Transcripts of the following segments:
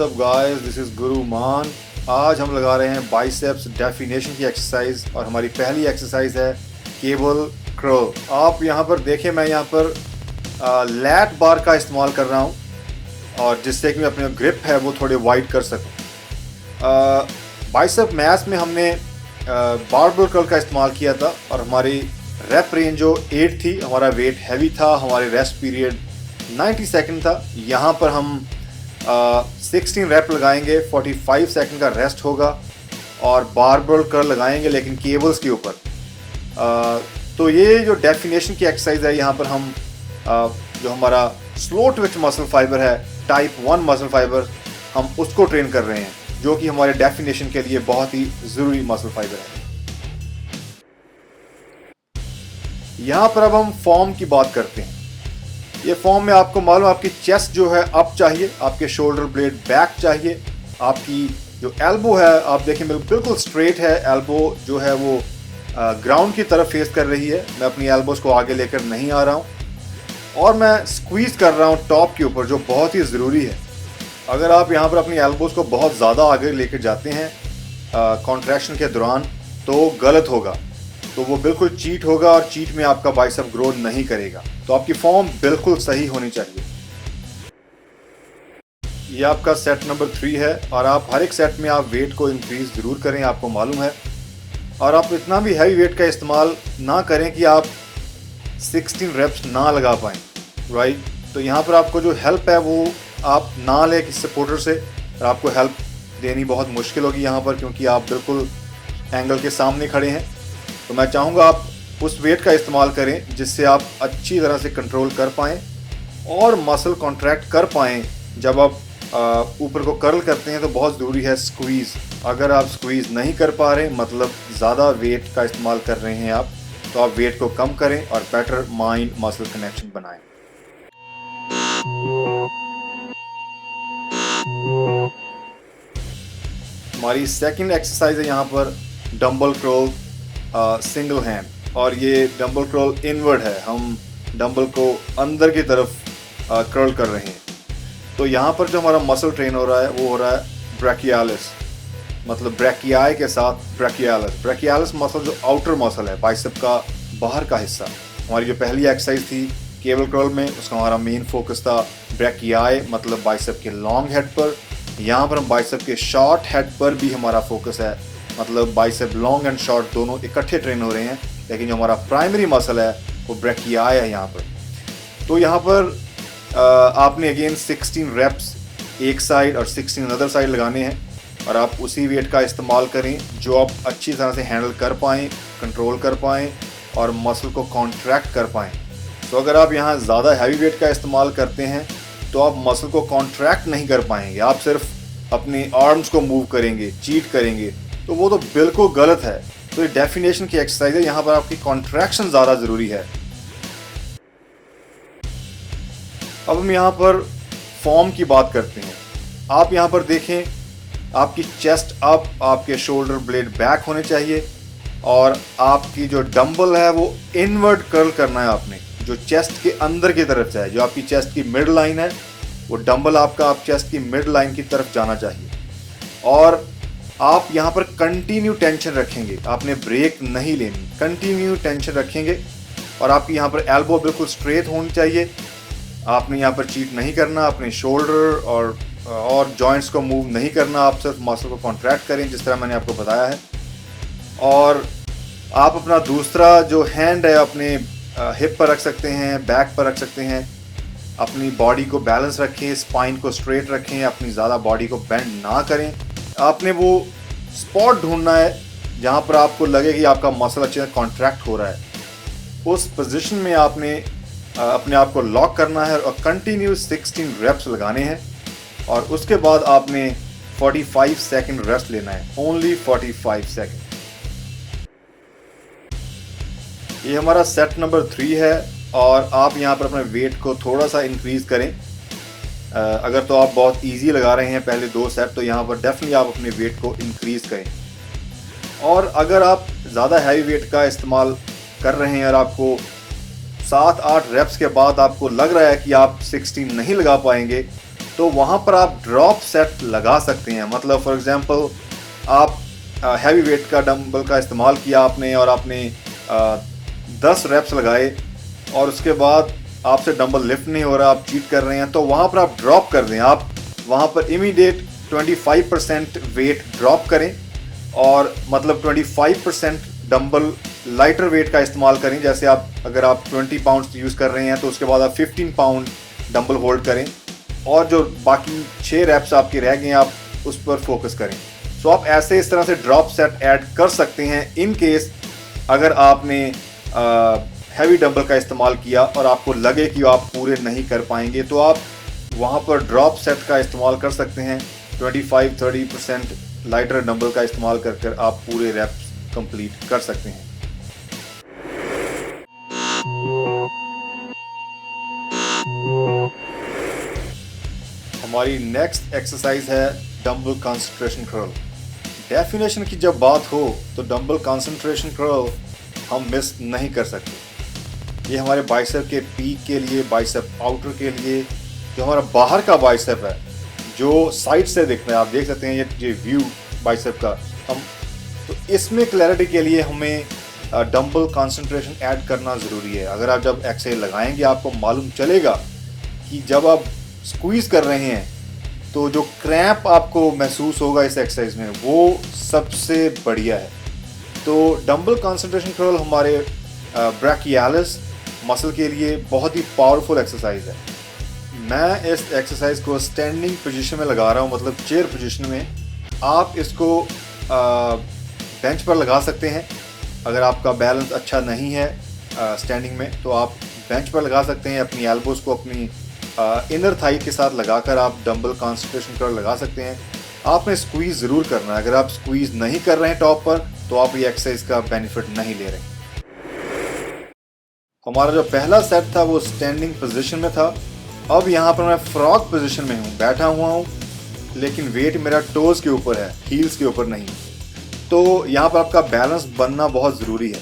WhatsApp guys, this is गुरु मान। आज हम लगा रहे हैं बाइसेप्स डेफिनेशन की एक्सरसाइज और हमारी पहली एक्सरसाइज है केबल कर्ल। आप यहाँ पर देखें, मैं यहाँ पर लैट बार का इस्तेमाल कर रहा हूँ और जिससे कि मैं अपने ग्रिप है वो थोड़े वाइड कर सकूँ। बाइसेप मैथ्स में हमने बारबेल कर्ल का इस्तेमाल किया था और हमारी रेप रेंज जो 8 थी, हमारा वेट हैवी था, हमारे रेस्ट पीरियड 90 सेकंड था। यहाँ पर हम 16 रैप लगाएंगे, 45 सेकंड का रेस्ट होगा और बारबेल कर्ल लगाएंगे लेकिन केबल्स के ऊपर। तो ये जो डेफिनेशन की एक्सरसाइज है, यहाँ पर हम जो हमारा स्लो ट्विच मसल फाइबर है, टाइप 1 मसल फाइबर, हम उसको ट्रेन कर रहे हैं, जो कि हमारे डेफिनेशन के लिए बहुत ही ज़रूरी मसल फाइबर है। यहाँ पर अब हम फॉर्म की बात करते हैं। ये फॉर्म में आपको मालूम, आपकी चेस्ट जो है अप चाहिए, आपके शोल्डर ब्लेड बैक चाहिए, आपकी जो एल्बो है आप देखें बिल्कुल स्ट्रेट है, एल्बो जो है वो ग्राउंड की तरफ फेस कर रही है। मैं अपनी एल्बोज को आगे लेकर नहीं आ रहा हूँ और मैं स्क्वीज़ कर रहा हूँ टॉप के ऊपर, जो बहुत ही ज़रूरी है। अगर आप यहाँ पर अपनी एल्बोज को बहुत ज़्यादा आगे लेकर जाते हैं कॉन्ट्रैक्शन के दौरान तो गलत होगा, तो वो बिल्कुल चीट होगा और चीट में आपका बाइसेप ग्रो नहीं करेगा। तो आपकी फॉर्म बिल्कुल सही होनी चाहिए। ये आपका सेट नंबर 3 है और आप हर एक सेट में आप वेट को इंक्रीज ज़रूर करें, आपको मालूम है। और आप इतना भी हैवी वेट का इस्तेमाल ना करें कि आप 16 रेप्स ना लगा पाएँ, राइट। तो यहाँ पर आपको जो हेल्प है वो आप ना लें किसी सपोर्टर से, और आपको हेल्प देनी बहुत मुश्किल होगी यहाँ पर, क्योंकि आप बिल्कुल एंगल के सामने खड़े हैं। तो मैं चाहूँगा आप उस वेट का इस्तेमाल करें जिससे आप अच्छी तरह से कंट्रोल कर पाएँ और मसल कॉन्ट्रैक्ट कर पाएँ। जब आप ऊपर को कर्ल करते हैं तो बहुत ज़रूरी है स्क्वीज़। अगर आप स्क्वीज़ नहीं कर पा रहे, मतलब ज़्यादा वेट का इस्तेमाल कर रहे हैं आप, तो आप वेट को कम करें और बेटर माइंड मसल कनेक्शन बनाएं। हमारी सेकंड एक्सरसाइज है यहाँ पर डंबल कर्ल सिंगल हैंड, और ये डंबल कर्ल इनवर्ड है। हम डंबल को अंदर की तरफ कर्ल कर रहे हैं। तो यहाँ पर जो हमारा मसल ट्रेन हो रहा है वो हो रहा है ब्रैकियालिस, मतलब ब्रैकियाई के साथ ब्रैकियालिस। ब्रैकियालिस मसल जो आउटर मसल है, बाइसेप का बाहर का हिस्सा। हमारी जो पहली एक्सरसाइज थी केबल कर्ल में, उसका हमारा मेन फोकस था ब्रैकियाई, मतलब बाइसेप के लॉन्ग हेड पर। यहाँ पर हम बाइसेप के शॉर्ट हेड पर भी हमारा फोकस है, मतलब बाइसेप लॉन्ग एंड शॉर्ट दोनों इकट्ठे ट्रेन हो रहे हैं, लेकिन जो हमारा प्राइमरी मसल है वो ब्रैकियाई है यहाँ पर। तो यहाँ पर आपने अगेन 16 रेप्स एक साइड और 16 अदर साइड लगाने हैं, और आप उसी वेट का इस्तेमाल करें जो आप अच्छी तरह से हैंडल कर पाएँ, कंट्रोल कर पाएँ और मसल को कॉन्ट्रैक्ट कर पाएँ। तो अगर आप यहाँ ज़्यादा हैवी वेट का इस्तेमाल करते हैं तो आप मसल को कॉन्ट्रैक्ट नहीं कर पाएंगे, आप सिर्फ अपने आर्म्स को मूव करेंगे, चीट करेंगे, तो वो तो बिल्कुल गलत है। तो ये डेफिनेशन की एक्सरसाइज है, यहाँ पर आपकी कॉन्ट्रैक्शन ज़्यादा ज़रूरी है। अब हम यहाँ पर फॉर्म की बात करते हैं। आप यहाँ पर देखें, आपकी चेस्ट अप, आपके शोल्डर ब्लेड बैक होने चाहिए और आपकी जो डंबल है वो इनवर्ड कर्ल करना है आपने, जो चेस्ट के अंदर की तरफ से है। जो आपकी चेस्ट की मिड लाइन है वो डंबल आपका आप चेस्ट की मिड लाइन की तरफ जाना चाहिए। और आप यहाँ पर कंटिन्यू टेंशन रखेंगे, आपने ब्रेक नहीं लेनी, कंटिन्यू टेंशन रखेंगे। और आपकी यहाँ पर एल्बो बिल्कुल स्ट्रेट होनी चाहिए, आपने यहाँ पर चीट नहीं करना, अपने शोल्डर और जॉइंट्स को मूव नहीं करना, आप सिर्फ मसल को कॉन्ट्रैक्ट करें जिस तरह मैंने आपको बताया है। और आप अपना दूसरा जो हैंड है अपने हिप पर रख सकते हैं, बैक पर रख सकते हैं। अपनी बॉडी को बैलेंस रखें, स्पाइन को स्ट्रेट रखें, अपनी ज़्यादा बॉडी को बेंड ना करें। आपने वो स्पॉट ढूंढना है जहाँ पर आपको लगे कि आपका मसल अच्छे से कॉन्ट्रैक्ट हो रहा है, उस पोजीशन में आपने अपने आप को लॉक करना है और कंटिन्यू 16 रेप्स लगाने हैं। और उसके बाद आपने 45 सेकंड रेस्ट लेना है, ओनली 45 सेकंड। ये हमारा सेट नंबर 3 है और आप यहाँ पर अपने वेट को थोड़ा सा इंक्रीज़ करें। अगर तो आप बहुत इजी लगा रहे हैं पहले 2 सेट, तो यहाँ पर डेफिनेटली आप अपने वेट को इंक्रीज़ करें। और अगर आप ज़्यादा हैवी वेट का इस्तेमाल कर रहे हैं और आपको 7-8 रेप्स के बाद आपको लग रहा है कि आप 16 नहीं लगा पाएंगे, तो वहाँ पर आप ड्रॉप सेट लगा सकते हैं। मतलब फॉर एग्जांपल आप हैवी वेट का डंबल का इस्तेमाल किया आपने और आपने 10 रेप्स लगाए और उसके बाद आपसे डंबल लिफ्ट नहीं हो रहा, आप चीट कर रहे हैं, तो वहाँ पर आप ड्रॉप कर दें। आप वहाँ पर इमीडिएट 25% वेट ड्रॉप करें और मतलब 25% डंबल लाइटर वेट का इस्तेमाल करें। जैसे आप अगर आप 20 पाउंड यूज़ कर रहे हैं तो उसके बाद आप 15 पाउंड डंबल होल्ड करें और जो बाकी 6 रेप्स आपके रह गए आप उस पर फोकस करें। सो आप ऐसे इस तरह से ड्रॉप सेट ऐड कर सकते हैं इन केस अगर आपने हैवी डंबल का इस्तेमाल किया और आपको लगे कि आप पूरे नहीं कर पाएंगे, तो आप वहाँ पर ड्रॉप सेट का इस्तेमाल कर सकते हैं। 25-30% लाइटर डंबल का इस्तेमाल कर आप पूरे रेप्स कंप्लीट कर सकते हैं। हमारी नेक्स्ट एक्सरसाइज है डंबल कंसंट्रेशन कर्ल। डेफिनेशन की जब बात हो तो डंबल कंसंट्रेशन कर्ल हम मिस नहीं कर सकते। ये हमारे बाइसेप के पीक के लिए, बाइसेप आउटर के लिए, जो हमारा बाहर का बाइसेप है जो साइड से दिख रहा है, आप देख सकते हैं ये व्यू बाइसेप का। हम तो इसमें क्लैरिटी के लिए हमें डंबल कंसंट्रेशन ऐड करना ज़रूरी है। अगर आप जब एक्सरसाइज लगाएंगे आपको मालूम चलेगा कि जब आप स्क्वीज़ कर रहे हैं तो जो क्रैम्प आपको महसूस होगा इस एक्सरसाइज में वो सबसे बढ़िया है। तो डंबल कंसंट्रेशन कर्ल हमारे ब्रैकियालिस मसल के लिए बहुत ही पावरफुल एक्सरसाइज है। मैं इस एक्सरसाइज को स्टैंडिंग पोजीशन में लगा रहा हूँ, मतलब चेयर पोजीशन में। आप इसको बेंच पर लगा सकते हैं। अगर आपका बैलेंस अच्छा नहीं है स्टैंडिंग में तो आप बेंच पर लगा सकते हैं। अपनी एल्बोज़ को अपनी इनर थाई के साथ लगाकर आप डंबल कंसंट्रेशन कर्ल लगा सकते हैं। आपने स्क्वीज़ ज़रूर करना है। अगर आप स्क्वीज़ नहीं कर रहे हैं टॉप पर तो आप ये एक्सरसाइज का बेनिफिट नहीं ले रहे। हमारा जो पहला सेट था वो स्टैंडिंग पोजीशन में था। अब यहाँ पर मैं फ्रॉग पोजीशन में हूँ, बैठा हुआ हूँ, लेकिन वेट मेरा टोज़ के ऊपर है, हील्स के ऊपर नहीं। तो यहाँ पर आपका बैलेंस बनना बहुत ज़रूरी है।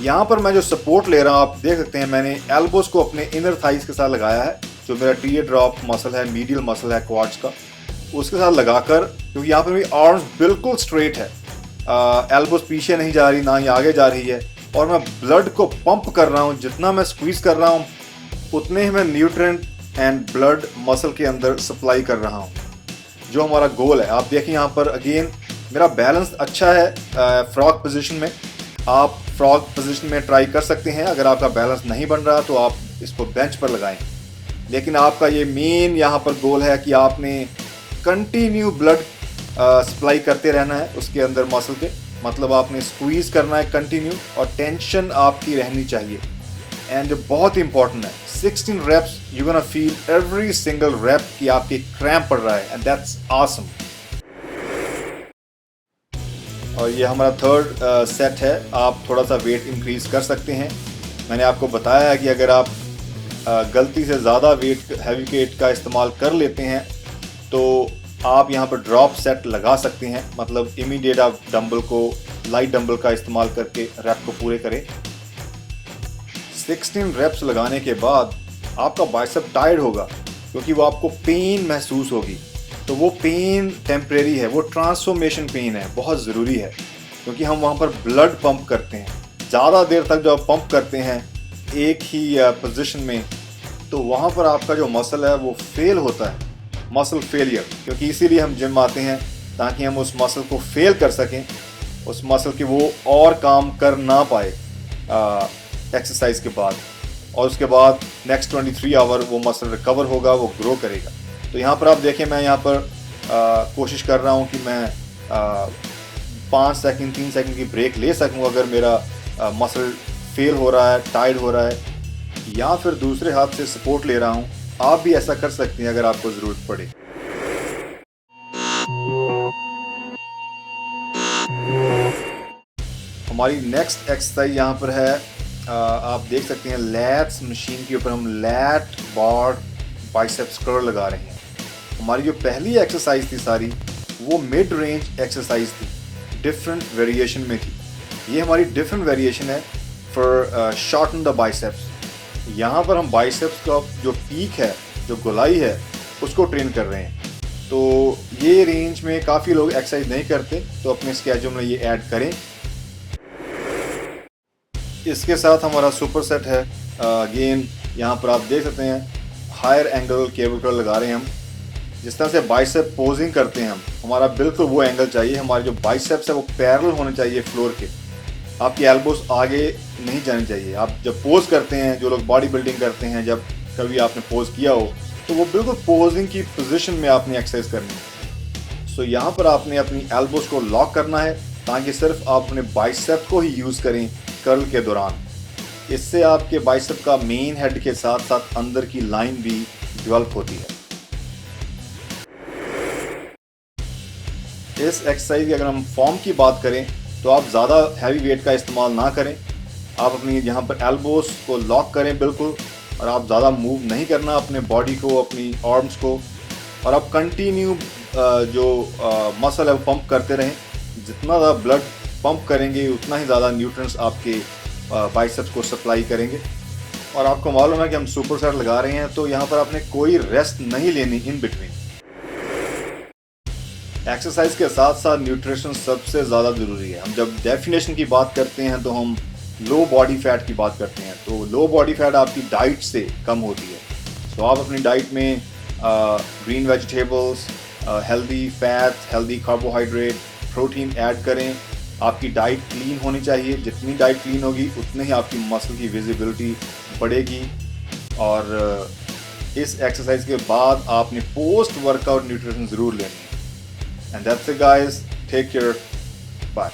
यहाँ पर मैं जो सपोर्ट ले रहा हूँ आप देख सकते हैं, मैंने एल्बोज़ को अपने इनर थाइस के साथ लगाया है। जो मेरा टीयर ड्रॉप मसल है, मीडियल मसल है क्वाड्स का, उसके साथ लगाकर, क्योंकि यहाँ पर मेरी आर्म्स बिल्कुल स्ट्रेट है, एल्बोज़ पीछे नहीं जा रही ना ही आगे जा रही है, और मैं ब्लड को पंप कर रहा हूँ। जितना मैं स्क्वीज़ कर रहा हूँ उतने ही मैं न्यूट्रिएंट एंड ब्लड मसल के अंदर सप्लाई कर रहा हूँ, जो हमारा गोल है। आप देखें यहाँ पर अगेन मेरा बैलेंस अच्छा है फ्रॉग पोजीशन में। आप फ्रॉग पोजीशन में ट्राई कर सकते हैं। अगर आपका बैलेंस नहीं बन रहा तो आप इसको बेंच पर लगाएं, लेकिन आपका ये मेन यहाँ पर गोल है कि आपने कंटिन्यू ब्लड सप्लाई करते रहना है उसके अंदर मसल के। मतलब आपने स्क्वीज़ करना है कंटिन्यू और टेंशन आपकी रहनी चाहिए। एंड जो बहुत ही इंपॉर्टेंट है, 16 reps you gonna feel every single rape कि आपके क्रैम्प पड़ रहा है, एंड दैट्स ऑसम। और ये हमारा थर्ड सेट है। आप थोड़ा सा वेट इंक्रीज कर सकते हैं। मैंने आपको बताया है कि अगर आप गलती से ज़्यादा वेट हैवी वेट का इस्तेमाल कर लेते हैं तो आप यहाँ पर ड्रॉप सेट लगा सकते हैं। मतलब इमीडिएट आप डंबल को, लाइट डंबल का इस्तेमाल करके रैप को पूरे करें। 16 रेप्स लगाने के बाद आपका बाइसेप टायर्ड होगा क्योंकि वो आपको पेन महसूस होगी। तो वो पेन टेम्परेरी है, वो ट्रांसफॉर्मेशन पेन है, बहुत ज़रूरी है, क्योंकि हम वहाँ पर ब्लड पंप करते हैं। ज़्यादा देर तक जब आप पंप करते हैं एक ही पोजीशन में तो वहाँ पर आपका जो मसल है वो फेल होता है, मसल फेलियर। क्योंकि इसीलिए हम जिम आते हैं ताकि हम उस मसल को फेल कर सकें, उस मसल की वो और काम कर ना पाए एक्सरसाइज के बाद, और उसके बाद नेक्स्ट 23 आवर वो मसल रिकवर होगा, वो ग्रो करेगा। तो यहाँ पर आप देखें मैं यहाँ पर कोशिश कर रहा हूँ कि मैं 5 सेकंड 3 सेकंड की ब्रेक ले सकूँ अगर मेरा मसल फेल हो रहा है, टाइट हो रहा है, या फिर दूसरे हाथ से सपोर्ट ले रहा हूँ। आप भी ऐसा कर सकते हैं अगर आपको ज़रूरत पड़े। हमारी नेक्स्ट एक्सरसाइज यहाँ पर है, आप देख सकते हैं लैट्स मशीन के ऊपर हम लैट बार बाइसेप्स कर्ल लगा रहे हैं। हमारी जो पहली एक्सरसाइज थी सारी वो मिड रेंज एक्सरसाइज थी, डिफरेंट वेरिएशन में थी। ये हमारी डिफरेंट वेरिएशन है फॉर शॉर्टन द बाइसेप्स। यहाँ पर हम बाइसेप्स का जो पीक है, जो गोलाई है, उसको ट्रेन कर रहे हैं। तो ये रेंज में काफ़ी लोग एक्सरसाइज नहीं करते, तो अपने स्केड्यूल में ये ऐड करें। इसके साथ हमारा सुपर सेट है। अगेन यहाँ पर आप देख सकते हैं हायर एंगल केबल कर लगा रहे हैं हम। जिस तरह से बाइसेप पोजिंग करते हैं हम, हमारा बिल्कुल वो एंगल चाहिए। हमारे जो बाइसेप्स है वो पैरेलल होने चाहिए फ्लोर के। आपकी एल्बोस आगे नहीं जानी चाहिए। आप जब पोज करते हैं, जो लोग बॉडी बिल्डिंग करते हैं, जब कभी आपने पोज किया हो तो वो बिल्कुल पोजिंग की पोजीशन में आपने एक्सरसाइज करनी है। सो यहाँ पर आपने अपनी एल्बोस को लॉक करना है ताकि सिर्फ आप अपने बाइसेप को ही यूज़ करें कर्ल के दौरान। इससे आपके बाइसेप का मेन हेड के साथ साथ अंदर की लाइन भी डेवलप होती है। इस एक्सरसाइज की अगर हम फॉर्म की बात करें तो आप ज़्यादा हैवी वेट का इस्तेमाल ना करें। आप अपनी यहाँ पर एल्बोस को लॉक करें बिल्कुल, और आप ज़्यादा मूव नहीं करना अपने बॉडी को, अपनी आर्म्स को, और आप कंटिन्यू जो मसल है वो पंप करते रहें। जितना ज़्यादा ब्लड पंप करेंगे उतना ही ज़्यादा न्यूट्रिएंट्स आपके बाइसेप्स को सप्लाई करेंगे। और आपको मालूम है कि हम सुपर सेट लगा रहे हैं, तो यहाँ पर आपने कोई रेस्ट नहीं लेनी इन बिटवीन। एक्सरसाइज के साथ साथ न्यूट्रिशन सबसे ज़्यादा ज़रूरी है। हम जब डेफिनेशन की बात करते हैं तो हम लो बॉडी फैट की बात करते हैं। तो लो बॉडी फैट आपकी डाइट से कम होती है। तो आप अपनी डाइट में green vegetables, healthy fat, healthy carbohydrate, protein add करें। आपकी डाइट क्लीन होनी चाहिए। जितनी डाइट क्लीन होगी उतनी ही आपकी मसल की विजिबिलिटी बढ़ेगी। और इस एक्सरसाइज के बाद आपने पोस्ट वर्कआउट न्यूट्रिशन ज़रूर लेनी है। And that's it guys, take care, bye.